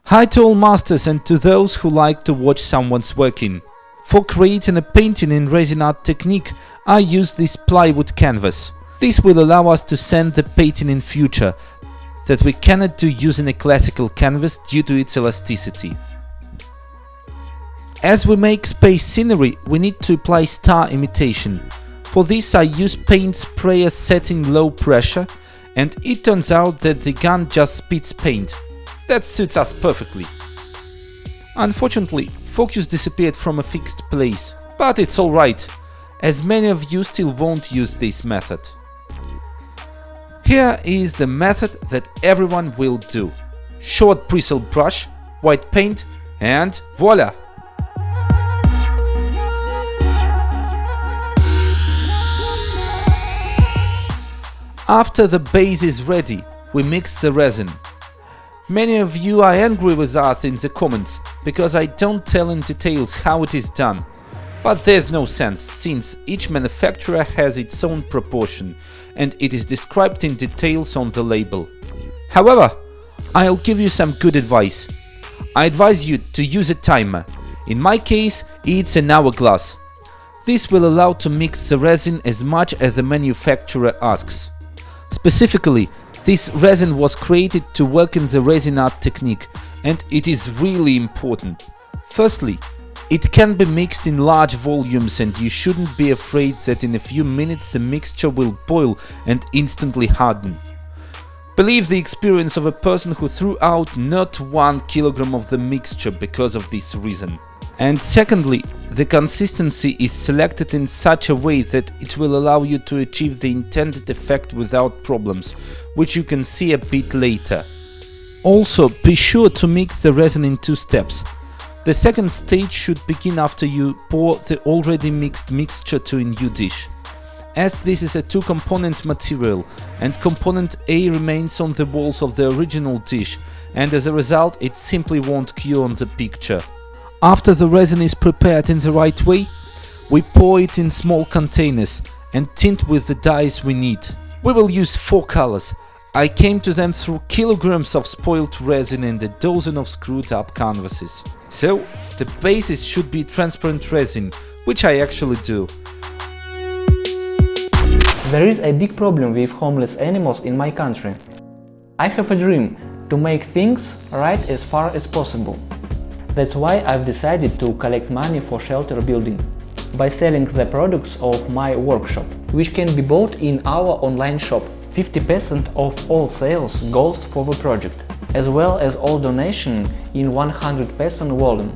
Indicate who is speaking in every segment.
Speaker 1: Hi to all masters and to those who like to watch someone's working. For creating a painting in resin art technique, I use this plywood canvas. This will allow us to send the painting in future that we cannot do using a classical canvas due to its elasticity. As we make space scenery, we need to apply star imitation. For this I use paint sprayer set in low pressure, and it turns out that the gun just spits paint. That suits us perfectly. Unfortunately, focus disappeared from a fixed place, but it's alright, as many of you still won't use this method. Here is the method that everyone will do. Short bristle brush, white paint, and voila! After the base is ready, we mix the resin. Many of you are angry with art in the comments, because I don't tell in details how it is done. But there's no sense, since each manufacturer has its own proportion, and it is described in details on the label. However, I'll give you some good advice. I advise you to use a timer. In my case, it's an hourglass. This will allow to mix the resin as much as the manufacturer asks. Specifically, this resin was created to work in the resin art technique, and it is really important. Firstly, it can be mixed in large volumes, and you shouldn't be afraid that in a few minutes the mixture will boil and instantly harden. Believe the experience of a person who threw out not 1 kilogram of the mixture because of this reason. And secondly, the consistency is selected in such a way that it will allow you to achieve the intended effect without problems, which you can see a bit later. Also, be sure to mix the resin in 2 steps. The second stage should begin after you pour the already mixed mixture to a new dish. As this is a 2-component material, and component A remains on the walls of the original dish, and as a result it simply won't cure on the picture. After the resin is prepared in the right way, we pour it in small containers and tint with the dyes we need. We will use 4 colors. I came to them through kilograms of spoiled resin and a dozen of screwed up canvases. So, the basis should be transparent resin, which I actually do.
Speaker 2: There is a big problem with homeless animals in my country. I have a dream to make things right as far as possible. That's why I've decided to collect money for shelter building by selling the products of my workshop, which can be bought in our online shop. 50% of all sales goes for the project, as well as all donation in 100% volume.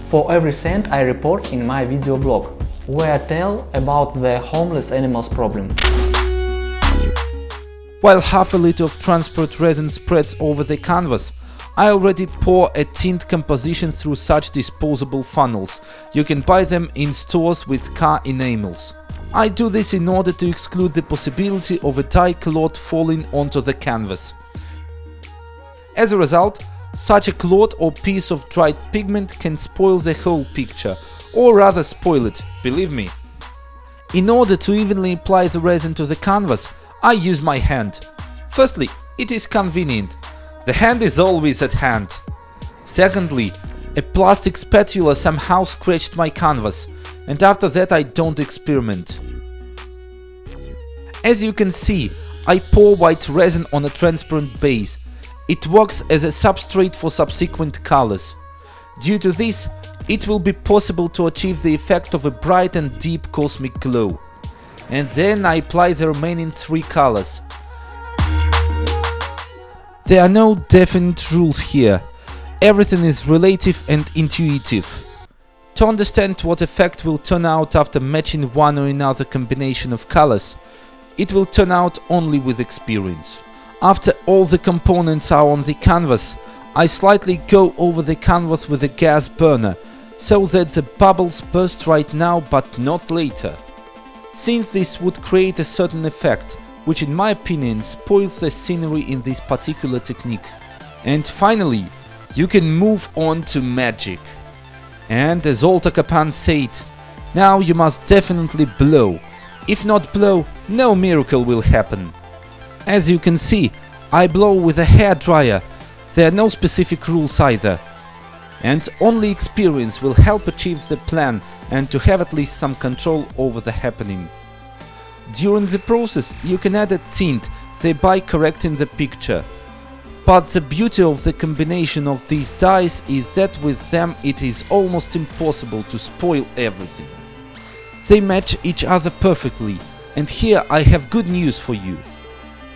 Speaker 2: For every cent I report in my video blog, where I tell about the homeless animals problem.
Speaker 1: While half a liter of transparent resin spreads over the canvas, I already pour a tint composition through such disposable funnels. You can buy them in stores with car enamels. I do this in order to exclude the possibility of a dye clot falling onto the canvas. As a result, such a clot or piece of dried pigment can spoil the whole picture, or rather spoil it, believe me. In order to evenly apply the resin to the canvas, I use my hand. Firstly, it is convenient. The hand is always at hand. Secondly, a plastic spatula somehow scratched my canvas, and after that I don't experiment. As you can see, I pour white resin on a transparent base. It works as a substrate for subsequent colors. Due to this, it will be possible to achieve the effect of a bright and deep cosmic glow. And then I apply the remaining 3 colors. There are no definite rules here. Everything is relative and intuitive. To understand what effect will turn out after matching one or another combination of colors, it will turn out only with experience. After all the components are on the canvas, I slightly go over the canvas with a gas burner, so that the bubbles burst right now but not later. Since this would create a certain effect, which in my opinion spoils the scenery in this particular technique. And finally, you can move on to magic. And as Alta Capan said, now you must definitely blow. If not blow, no miracle will happen. As you can see, I blow with a hairdryer. There are no specific rules either. And only experience will help achieve the plan and to have at least some control over the happening. During the process you can add a tint, thereby correcting the picture. But the beauty of the combination of these dyes is that with them it is almost impossible to spoil everything. They match each other perfectly, and here I have good news for you.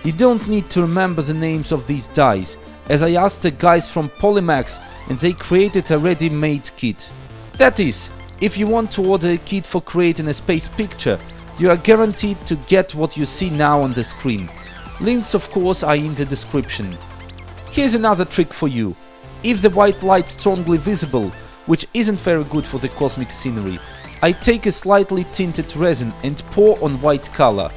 Speaker 1: You don't need to remember the names of these dyes, as I asked the guys from Polymax and they created a ready-made kit. That is, if you want to order a kit for creating a space picture, you are guaranteed to get what you see now on the screen. Links of course are in the description. Here's another trick for you. If the white light strongly visible, which isn't very good for the cosmic scenery, I take a slightly tinted resin and pour on white color.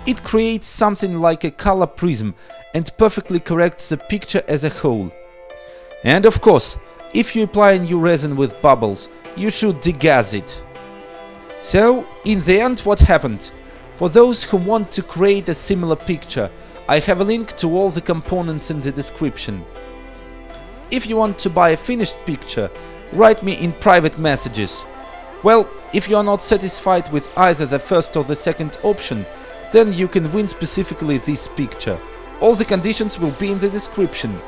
Speaker 1: It creates something like a color prism and perfectly corrects the picture as a whole. And of course, if you apply a new resin with bubbles, you should degas it. So, in the end, what happened? For those who want to create a similar picture, I have a link to all the components in the description. If you want to buy a finished picture, write me in private messages. Well, if you are not satisfied with either the first or the second option, then you can win specifically this picture. All the conditions will be in the description.